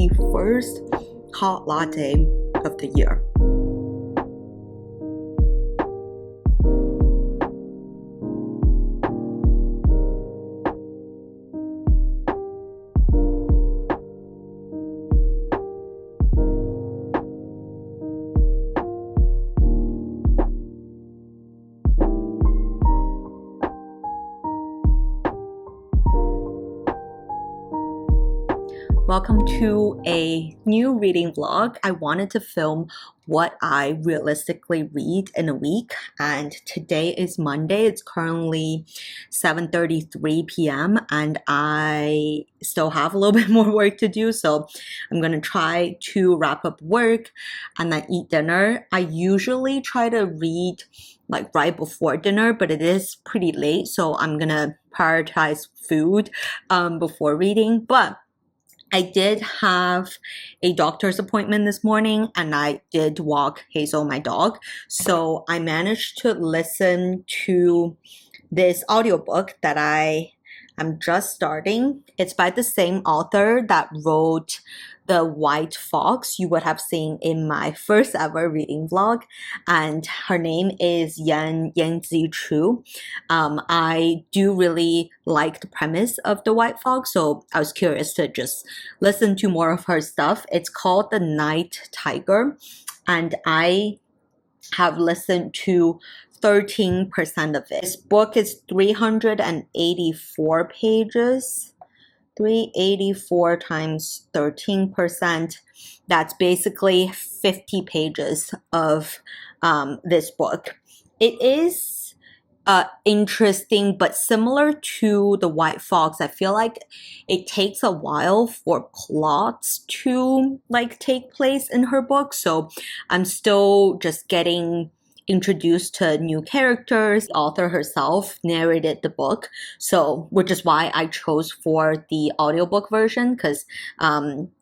the first hot latte of the year. Welcome to a new reading vlog. I wanted to film what I realistically read in a week, and today is Monday. It's currently 7:33 p.m. and I still have a little bit more work to do, so I'm gonna try to wrap up work and then eat dinner. I usually try to read like right before dinner, but it is pretty late, so I'm gonna prioritize food before reading. But I did have a doctor's appointment this morning and I did walk Hazel, my dog. So I managed to listen to this audiobook that I am just starting. It's by the same author that wrote The White Fox you would have seen in my first ever reading vlog, and her name is Yanzi Chu. I do really like the premise of The White Fox, so I was curious to just listen to more of her stuff. It's called The Night Tiger, and I have listened to 13% of it. This book is 384 pages. 384 times 13%. That's basically 50 pages of this book. It is interesting, but similar to The White Fox, I feel like it takes a while for plots to like take place in her book. So I'm still just getting introduced to new characters. The author herself narrated the book, so which is why I chose for the audiobook version, because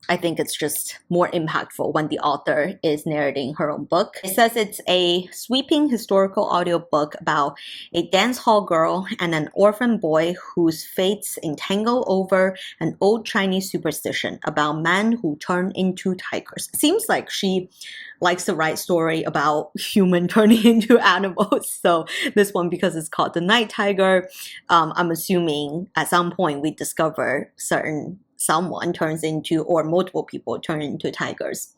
I think it's just more impactful when the author is narrating her own book. It says it's a sweeping historical audiobook about a dance hall girl and an orphan boy whose fates entangle over an old Chinese superstition about men who turn into tigers. It seems like she likes to write story about human turning into animals. So this one, because it's called The Night Tiger, I'm assuming at some point we discover someone turns into, or multiple people turn into tigers.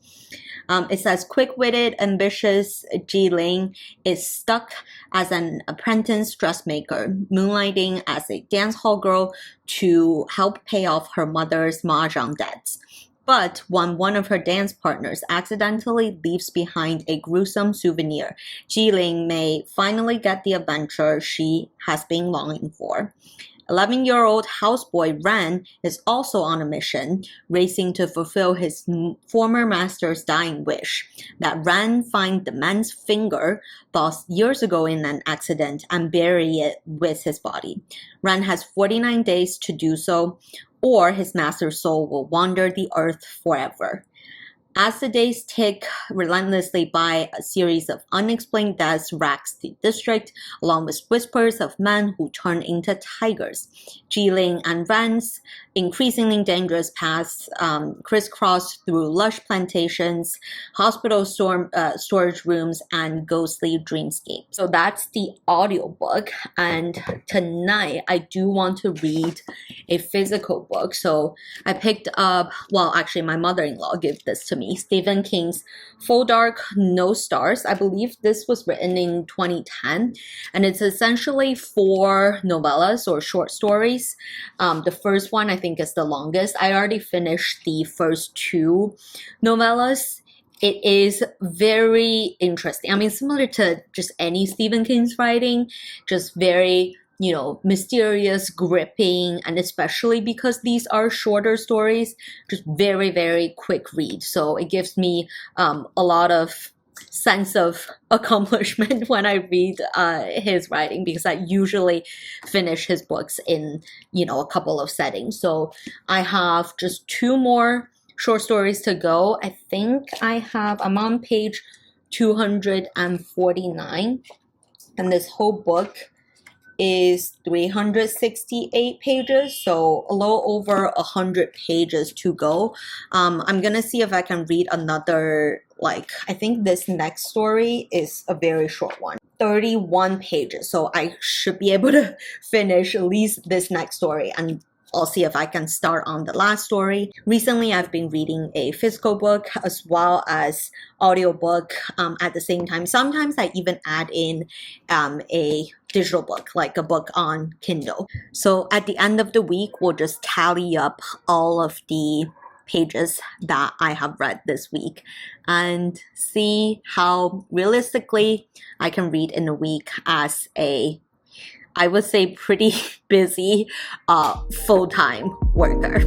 It says, quick-witted, ambitious Ji Ling is stuck as an apprentice dressmaker, moonlighting as a dance hall girl to help pay off her mother's mahjong debts. But when one of her dance partners accidentally leaves behind a gruesome souvenir, Ji Ling may finally get the adventure she has been longing for. 11-year-old houseboy Ren is also on a mission, racing to fulfill his former master's dying wish, that Ren find the man's finger lost years ago in an accident and bury it with his body. Ren has 49 days to do so, or his master's soul will wander the earth forever. As the days tick relentlessly by, a series of unexplained deaths racks the district, along with whispers of men who turn into tigers. Ji Ling and Ren's increasingly dangerous paths crisscross through lush plantations, hospital storage rooms, and ghostly dreamscapes. So that's the audiobook, and tonight I do want to read a physical book. So I picked up, well, actually my mother-in-law gave this to me, Stephen King's Full Dark, No Stars. I believe this was written in 2010, and it's essentially 4 novellas or short stories. The first one I think is the longest. I already finished the first 2 novellas. It is very interesting. I mean, similar to just any Stephen King's writing, just very, you know, mysterious, gripping, and especially because these are shorter stories, just very, very quick read. So it gives me a lot of sense of accomplishment when I read his writing, because I usually finish his books in, you know, a couple of settings. So I have just 2 more short stories to go. I think I'm on page 249, and this whole book is 368 pages, so a little over 100 pages to go. I'm gonna see if I can read another, like, I think this next story is a very short one. 31 pages, so I should be able to finish at least this next story, and I'll see if I can start on the last story. Recently, I've been reading a physical book as well as audiobook at the same time. Sometimes I even add in a digital book, like a book on Kindle. So at the end of the week, we'll just tally up all of the pages that I have read this week and see how realistically I can read in a week as a, I would say, pretty busy full-time worker.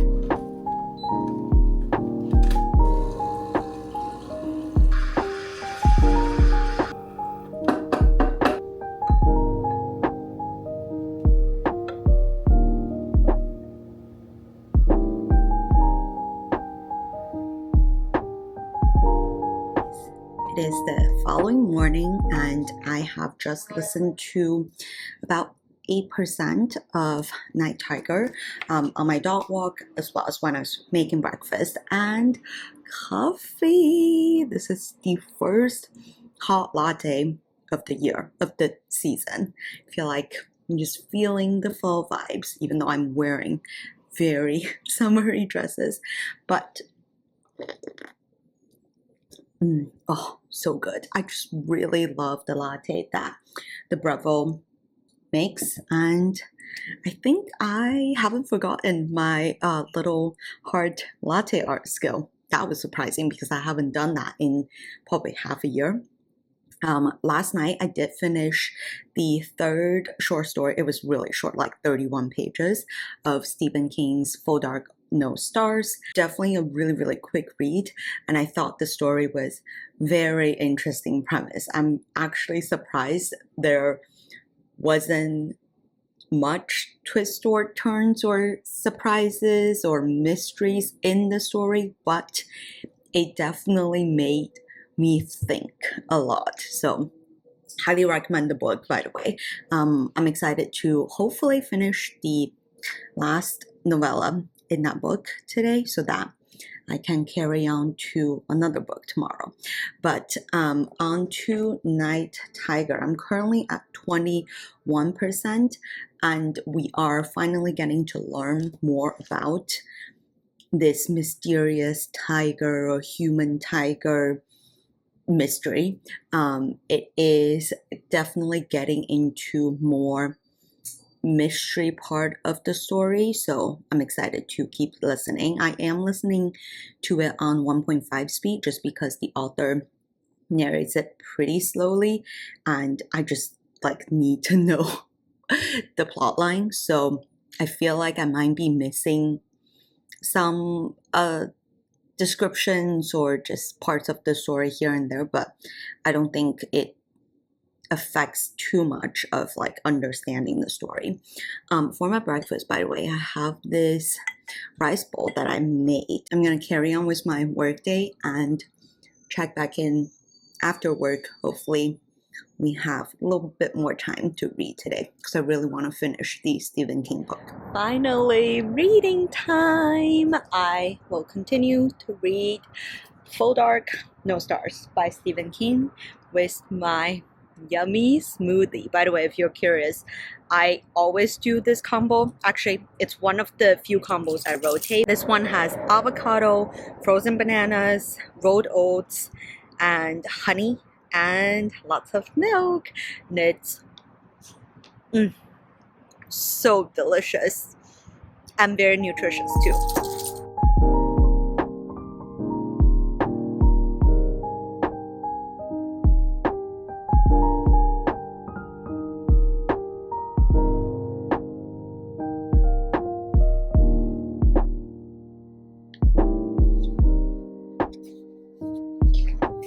It is the following morning and I have just listened to about 8% of Night Tiger on my dog walk, as well as when I was making breakfast, and coffee. This is the first hot latte of the year, of the season. I feel like I'm just feeling the fall vibes, even though I'm wearing very summery dresses. But oh, so good. I just really love the latte that the Bravo makes, and I think I haven't forgotten my little heart latte art skill. That was surprising because I haven't done that in probably half a year. Last night I did finish the third short story. It was really short, like 31 pages, of Stephen King's Full Dark No Stars. Definitely a really, really quick read, and I thought the story was very interesting premise. I'm actually surprised there wasn't much twist or turns or surprises or mysteries in the story, but it definitely made me think a lot. So highly recommend the book, by the way. I'm excited to hopefully finish the last novella in that book today so that I can carry on to another book tomorrow. But on to Night Tiger. I'm currently at 21%, and we are finally getting to learn more about this mysterious tiger or human tiger mystery. It is definitely getting into more mystery part of the story, so I'm excited to keep listening. I am listening to it on 1.5 speed just because the author narrates it pretty slowly and I just like need to know the plot line, so I feel like I might be missing some descriptions or just parts of the story here and there, but I don't think it affects too much of like understanding the story. For my breakfast, by the way, I have this rice bowl that I made. I'm gonna carry on with my work day and check back in after work. Hopefully we have a little bit more time to read today because I really want to finish the Stephen King book. Finally, reading time! I will continue to read Full Dark No Stars by Stephen King with my yummy smoothie. By the way, if you're curious, I always do this combo. Actually, it's one of the few combos I rotate. This one has avocado, frozen bananas, rolled oats, and honey, and lots of milk. And it's so delicious and very nutritious too.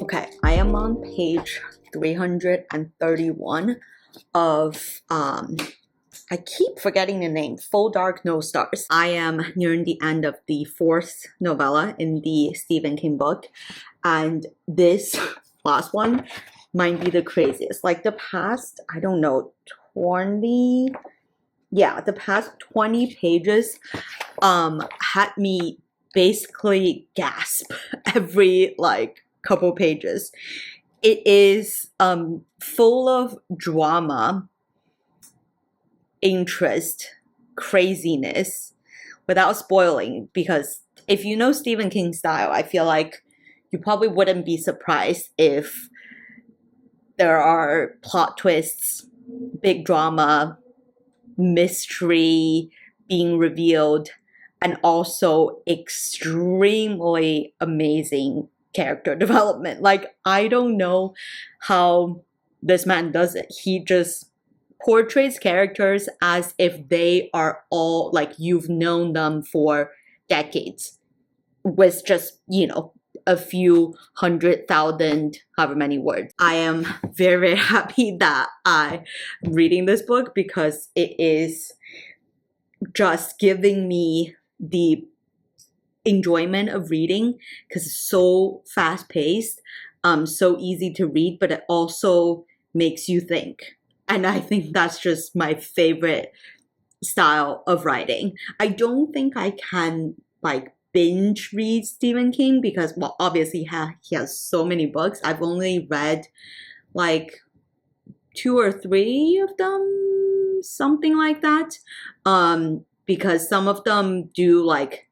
Okay, I am on page 331 of I keep forgetting the name, Full Dark No Stars. I am nearing the end of the fourth novella in the Stephen King book, and this last one might be the craziest. Like the past, I don't know, 20, yeah, the past 20 pages had me basically gasp every like couple pages. It is full of drama, interest, craziness, without spoiling, because if you know Stephen King's style, I feel like you probably wouldn't be surprised if there are plot twists, big drama, mystery being revealed, and also extremely amazing character development. Like, I don't know how this man does it. He just portrays characters as if they are all like you've known them for decades with just, you know, a few 100,000, however many words. I am very, very happy that I'm reading this book because it is just giving me the enjoyment of reading because it's so fast-paced, so easy to read, but it also makes you think. And I think that's just my favorite style of writing. I don't think I can like binge read Stephen King because, well, obviously he has so many books. I've only read like 2 or 3 of them, something like that, because some of them do like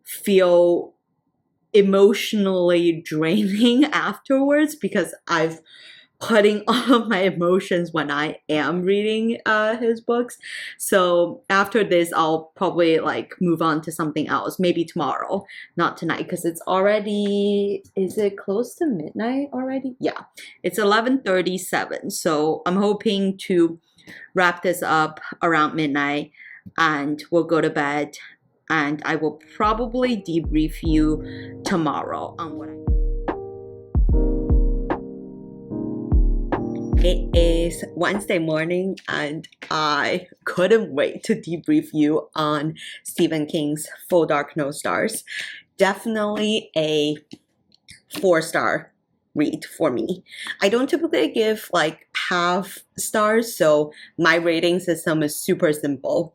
feel emotionally draining afterwards because I've putting all of my emotions when I am reading his books. So after this, I'll probably like move on to something else, maybe tomorrow, not tonight, because it's already, is it close to midnight already? Yeah, it's 11:37. So I'm hoping to wrap this up around midnight and we'll go to bed, and I will probably debrief you tomorrow on what It is Wednesday morning and I couldn't wait to debrief you on Stephen King's Full Dark No Stars. Definitely a 4-star read for me. I don't typically give like half stars, so my rating system is super simple.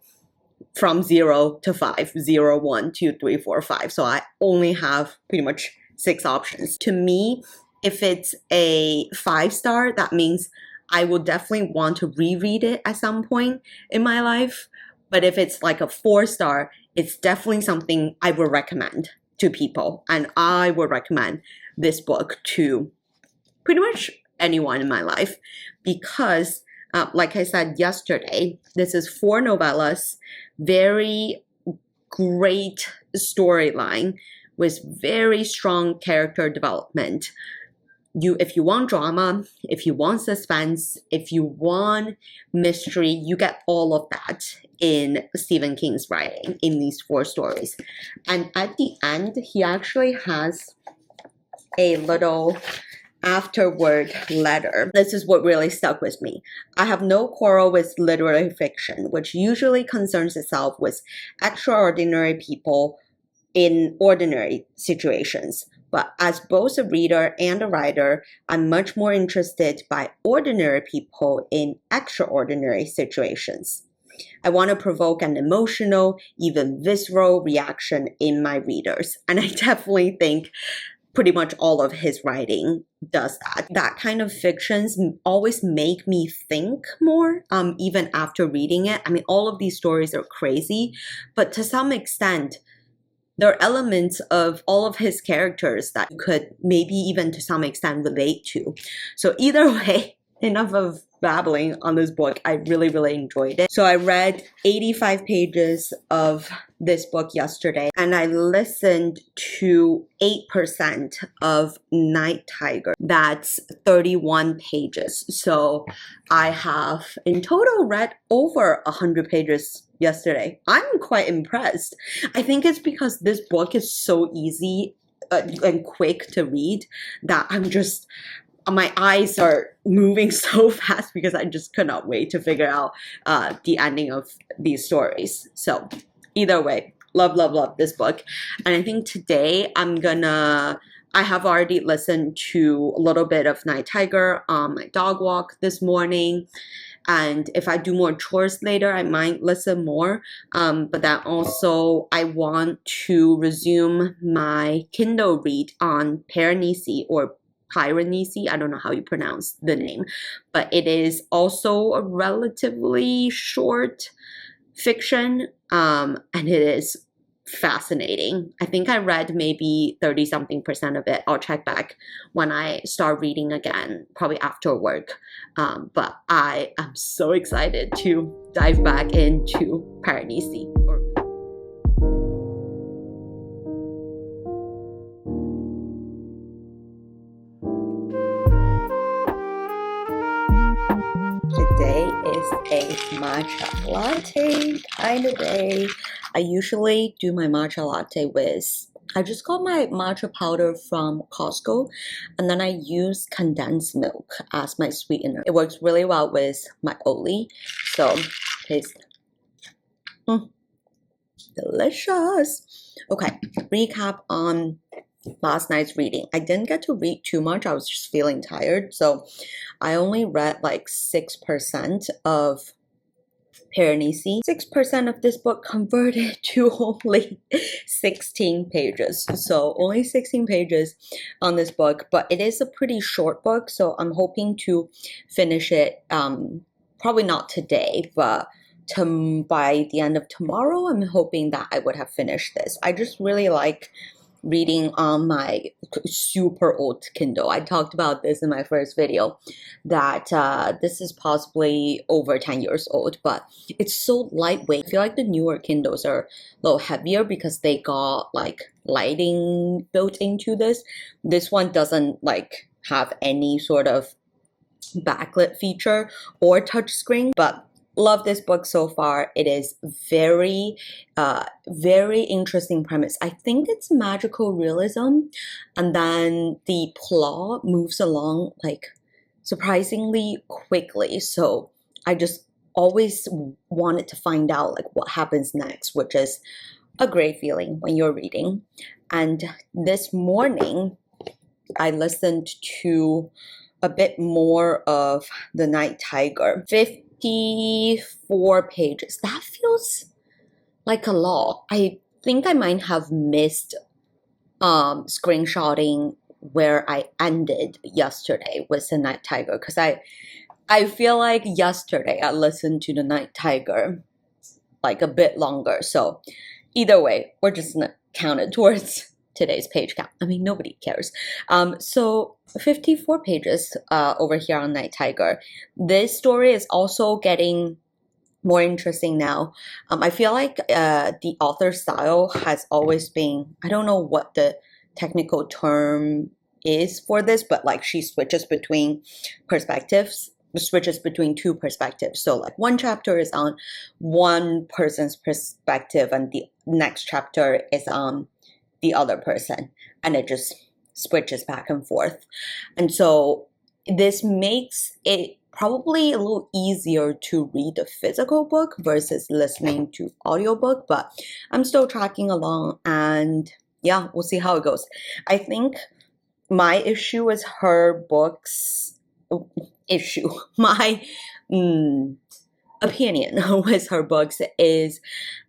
From 0 to 5, 0, 1, 2, 3, 4, 5. So I only have pretty much 6 options. To me, if it's a 5-star, that means I will definitely want to reread it at some point in my life. But if it's like a 4-star, it's definitely something I would recommend to people. And I would recommend this book to pretty much anyone in my life because, like I said yesterday, this is 4 novellas, very great storyline with very strong character development. If you want drama, if you want suspense, if you want mystery, you get all of that in Stephen King's writing in these 4 stories. And at the end, he actually has a little afterward letter. This is what really stuck with me. I have no quarrel with literary fiction, which usually concerns itself with extraordinary people in ordinary situations. But as both a reader and a writer, I'm much more interested by ordinary people in extraordinary situations. I want to provoke an emotional, even visceral reaction in my readers. And I definitely think pretty much all of his writing does that. That kind of fictions always make me think more, even after reading it. I mean, all of these stories are crazy, but to some extent, there are elements of all of his characters that you could maybe even to some extent relate to. So either way, enough of babbling on this book. I really, really enjoyed it. So I read 85 pages of this book yesterday and I listened to 8% of Night Tiger. That's 31 pages. So I have in total read over 100 pages yesterday. I'm quite impressed. I think it's because this book is so easy and quick to read that my eyes are moving so fast because I just could not wait to figure out the ending of these stories. So either way, love, love, love this book. And I think today I have already listened to a little bit of Night Tiger on my dog walk this morning. And if I do more chores later, I might listen more. But then also I want to resume my Kindle read on Piranesi or Piranesi. I don't know how you pronounce the name, but it is also a relatively short fiction, and it is fascinating. I think I read maybe 30 something percent of it. I'll check back when I start reading again, probably after work. But I am so excited to dive back into Piranesi. Today is a matcha latte kind of day. I usually do my matcha latte with, I just got my matcha powder from Costco, and then I use condensed milk as my sweetener. It works really well with my Oatly, so taste. Delicious. Okay, recap on last night's reading. I didn't get to read too much. I was just feeling tired, so I only read like 6% of Piranesi. 6% of this book converted to only 16 pages. So only 16 pages on this book, but it is a pretty short book, so I'm hoping to finish it, probably not today, but by the end of tomorrow, I'm hoping that I would have finished this. I just really like reading on my super old Kindle. I talked about this in my first video, that this is possibly over 10 years old, but it's so lightweight. I feel like the newer Kindles are a little heavier because they got like lighting built into this. This one doesn't like have any sort of backlit feature or touchscreen, but love this book so far. It is very interesting premise. I think it's magical realism, and then the plot moves along like surprisingly quickly, so I just always wanted to find out like what happens next, which is a great feeling when you're reading. And this morning I listened to a bit more of The Night Tiger. 54 pages. That feels like a lot. I think I might have missed screenshotting where I ended yesterday with The Night Tiger, because I feel like yesterday I listened to The Night Tiger like a bit longer. So either way, we're just gonna count it towards today's page count. I mean, nobody cares. So 54 pages over here on Night Tiger. This story is also getting more interesting now. I feel like the author's style has always been, I don't know what the technical term is for this, but like she switches between perspectives, switches between two perspectives. So like one chapter is on one person's perspective and the next chapter is on the other person, and it just switches back and forth. And so this makes it probably a little easier to read a physical book versus listening to audiobook, but I'm still tracking along, and yeah, we'll see how it goes. I think my issue is her books my opinion with her books is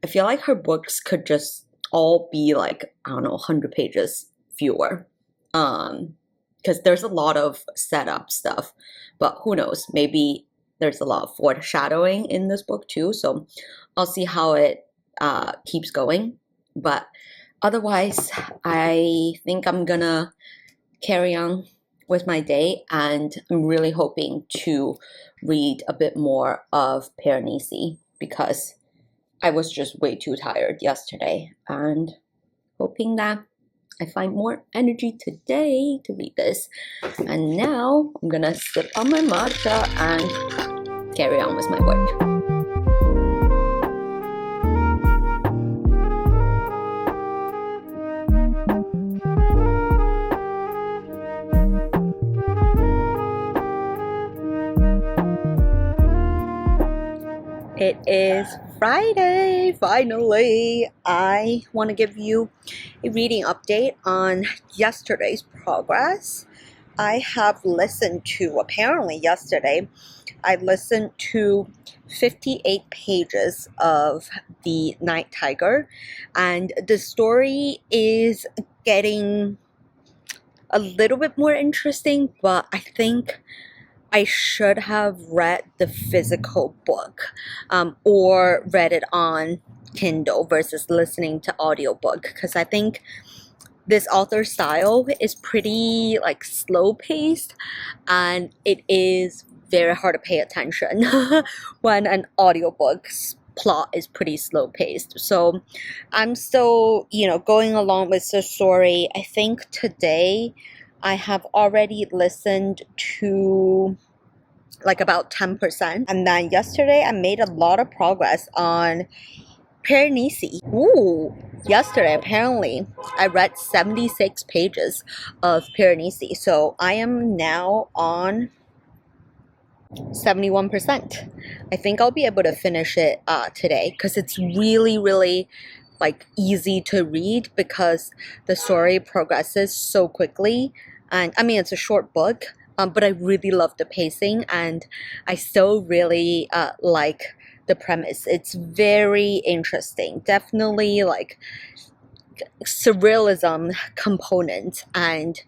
I feel like her books could just all be like, I don't know, 100 pages fewer, because there's a lot of setup stuff, but who knows, maybe there's a lot of foreshadowing in this book too, so I'll see how it keeps going. But otherwise, I think I'm gonna carry on with my day, and I'm really hoping to read a bit more of Piranesi because I was just way too tired yesterday, and hoping that I find more energy today to read this. And now I'm gonna sip on my matcha and carry on with my work. It is Friday, finally. I want to give you a reading update on yesterday's progress. I have listened to, apparently yesterday, I listened to 58 pages of The Night Tiger, and the story is getting a little bit more interesting, but I think I should have read the physical book, or read it on Kindle versus listening to audiobook, because I think this author's style is pretty like slow paced, and it is very hard to pay attention when an audiobook's plot is pretty slow paced. So I'm still, going along with the story. I think today I have already listened to like about 10%. And then yesterday I made a lot of progress on Piranesi. Ooh, yesterday apparently I read 76 pages of Piranesi. So I am now on 71%. I think I'll be able to finish it today, because it's really, really like easy to read because the story progresses so quickly. And I mean, it's a short book, but I really love the pacing, and I still really like the premise. It's very interesting. Definitely like surrealism component, and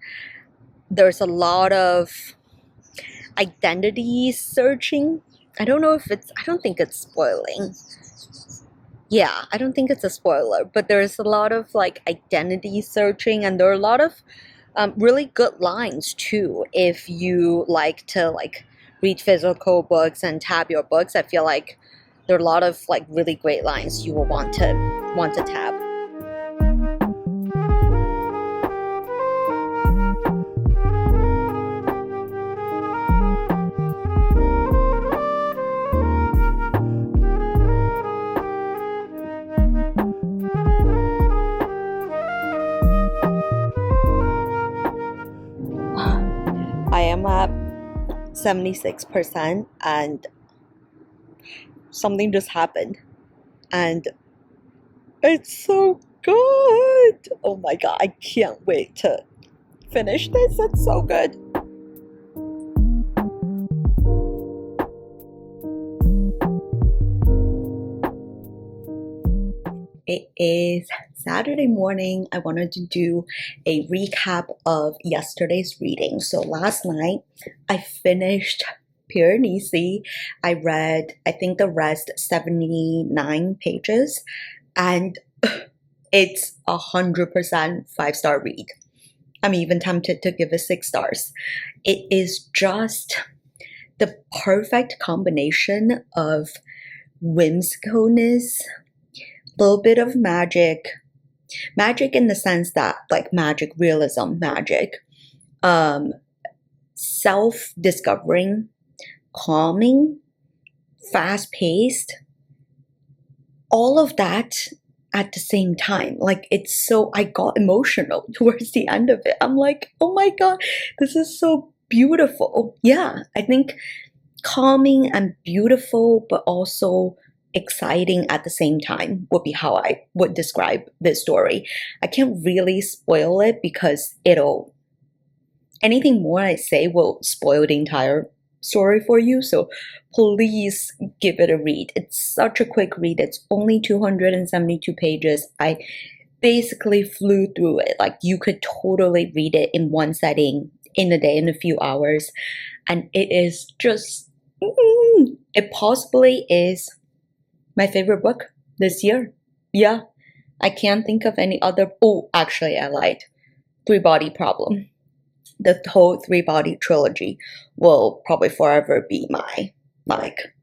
there's a lot of identity searching. I don't think it's spoiling. Yeah, I don't think it's a spoiler, but there's a lot of like identity searching, and there are a lot of really good lines too. If you like to like read physical books and tab your books, I feel like there are a lot of like really great lines you will want to tab. I am at 76%, and something just happened, and it's so good. Oh my god, I can't wait to finish this. It's so good. It is Saturday morning. I wanted to do a recap of yesterday's reading. So last night I finished Piranesi. I read, I think, the rest 79 pages, and it's 100% 5-star read. I'm even tempted to give it 6 stars. It is just the perfect combination of whimsicalness, little bit of magic in the sense that like magic realism, magic, self-discovering, calming, fast-paced, all of that at the same time. Like, it's so, I got emotional towards the end of it. I'm like, oh my god, this is so beautiful. Yeah, I think calming and beautiful, but also exciting at the same time would be how I would describe this story. I can't really spoil it because anything more I say will spoil the entire story for you. So please give it a read. It's such a quick read. It's only 272 pages. I basically flew through it. Like, you could totally read it in one setting in a day, in a few hours. And it is just, it possibly is my favorite book this year. Yeah, I can't think of any other. Oh, actually, I lied. Three Body Problem. The whole Three Body trilogy will probably forever be my like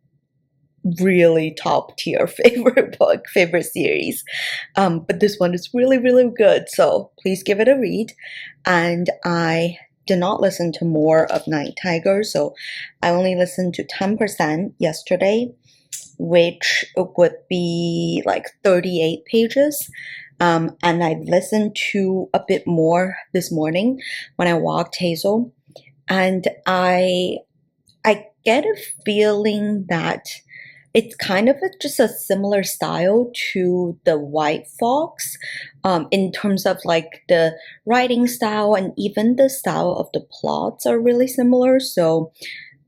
really top tier favorite book, favorite series. But this one is really, really good. So please give it a read. And I did not listen to more of Night Tiger, so I only listened to 10% yesterday, which would be like 38 pages. And I listened to a bit more this morning when I walked Hazel. And I get a feeling that it's kind of just a similar style to The White Fox, in terms of like the writing style, and even the style of the plots are really similar. So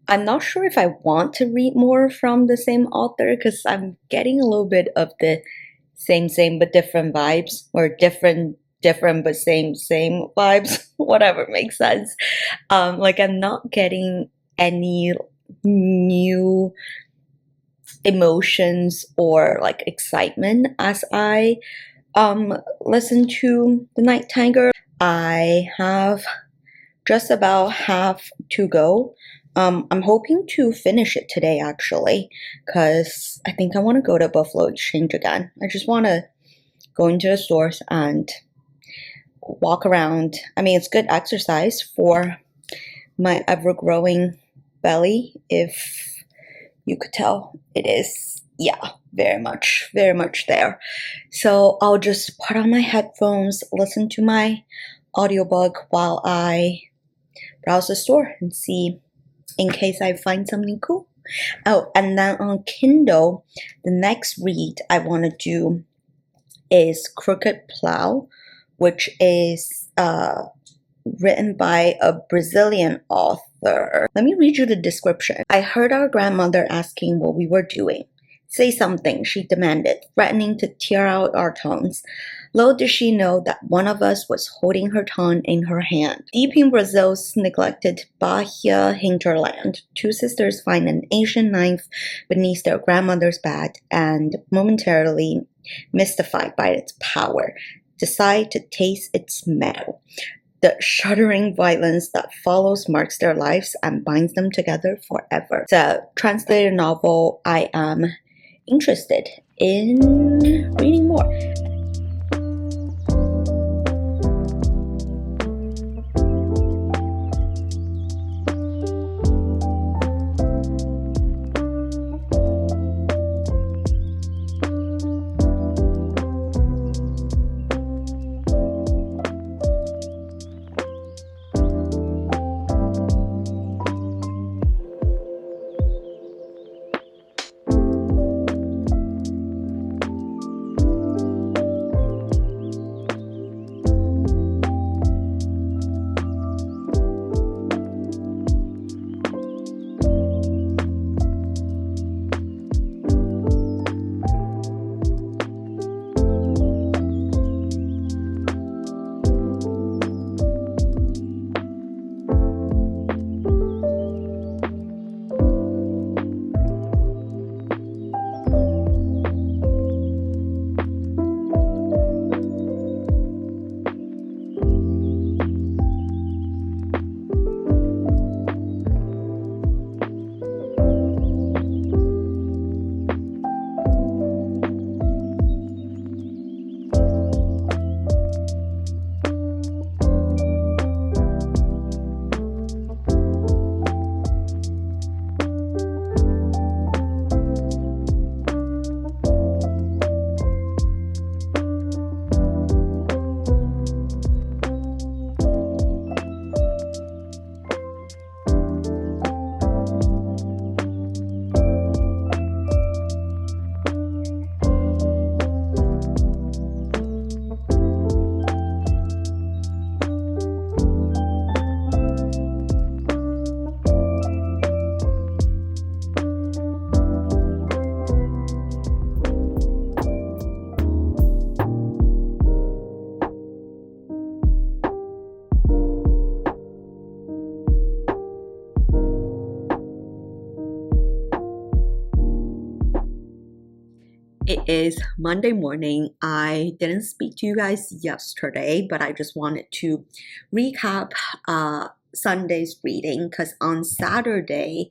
I'm not sure if I want to read more from the same author because I'm getting a little bit of the same but different vibes, or different but same vibes, whatever makes sense. Like I'm not getting any new emotions or like excitement as I listen to The Night Tiger. I have just about half to go. I'm hoping to finish it today actually, because I think I want to go to Buffalo Exchange again. I just want to go into the stores and walk around. I mean, it's good exercise for my ever growing belly, if you could tell. It is, yeah, very much there. So I'll just put on my headphones, listen to my audiobook while I browse the store and see in case I find something cool. Oh, and then on Kindle, the next read I want to do is Crooked Plow, which is written by a Brazilian author. Let me read you the description. I heard our grandmother asking what we were doing. Say something, she demanded, threatening to tear out our tongues. Little did she know that one of us was holding her tongue in her hand. Deep in Brazil's neglected Bahia hinterland, two sisters find an ancient knife beneath their grandmother's bed and, momentarily mystified by its power, decide to taste its metal. The shuddering violence that follows marks their lives and binds them together forever. It's a translated novel I am interested in reading more. It is Monday morning. I didn't speak to you guys yesterday, but I just wanted to recap Sunday's reading, because on Saturday,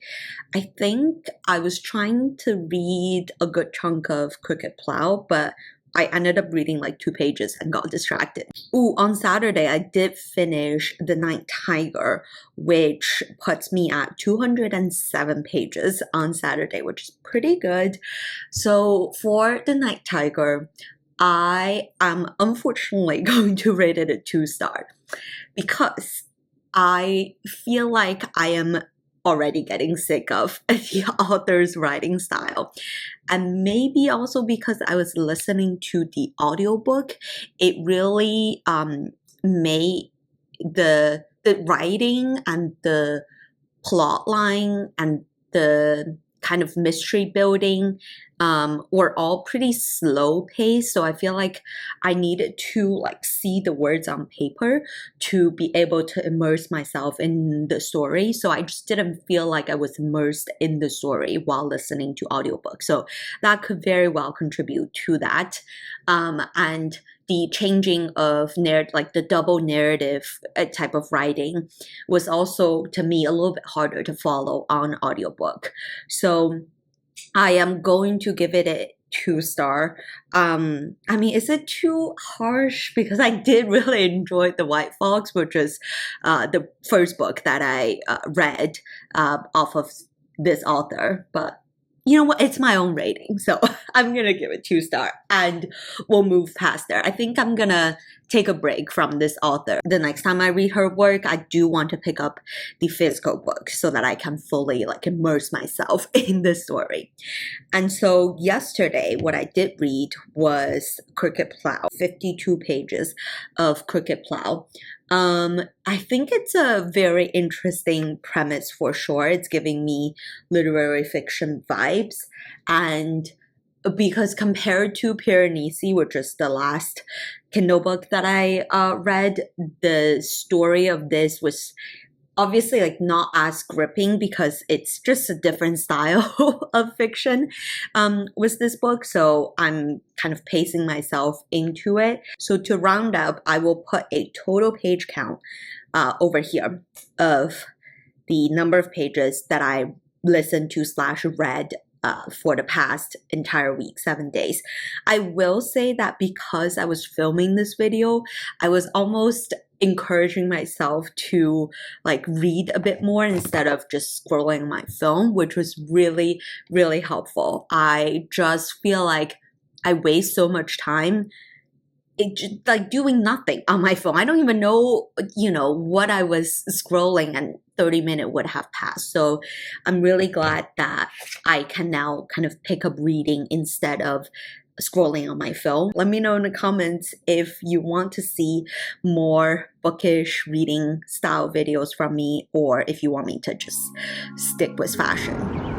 I think I was trying to read a good chunk of Crooked Plow, but I ended up reading like 2 pages and got distracted. Ooh, on Saturday, I did finish The Night Tiger, which puts me at 207 pages on Saturday, which is pretty good. So for The Night Tiger, I am unfortunately going to rate it a 2-star because I feel like I am already getting sick of the author's writing style. And maybe also because I was listening to the audiobook, it really made the writing and the plot line and the kind of mystery building were all pretty slow paced. So I feel like I needed to like see the words on paper to be able to immerse myself in the story. So I just didn't feel like I was immersed in the story while listening to audiobook. So that could very well contribute to that. And the changing of like the double narrative type of writing was also, to me, a little bit harder to follow on audiobook. So I am going to give it a 2-star. I mean, is it too harsh? Because I did really enjoy The White Fox, which is the first book that I read off of this author. But you know what? It's my own rating. So I'm going to give it 2-star and we'll move past there. I think I'm going to take a break from this author. The next time I read her work, I do want to pick up the physical book so that I can fully like immerse myself in the story. And so yesterday, what I did read was Cricket Plow, 52 pages of Cricket Plow. I think it's a very interesting premise for sure. It's giving me literary fiction vibes. And because compared to Piranesi, which is the last Kindle book that I read, the story of this was obviously like not as gripping because it's just a different style of fiction with this book. So I'm kind of pacing myself into it. So to round up, I will put a total page count over here of the number of pages that I listened to / read for the past entire week, 7 days. I will say that because I was filming this video, I was almost encouraging myself to like read a bit more instead of just scrolling my phone, which was really, really helpful. I just feel like I waste so much time like doing nothing on my phone. I don't even know, what I was scrolling and 30 minutes would have passed. So I'm really glad that I can now kind of pick up reading instead of scrolling on my phone. Let me know in the comments if you want to see more bookish reading style videos from me or if you want me to just stick with fashion.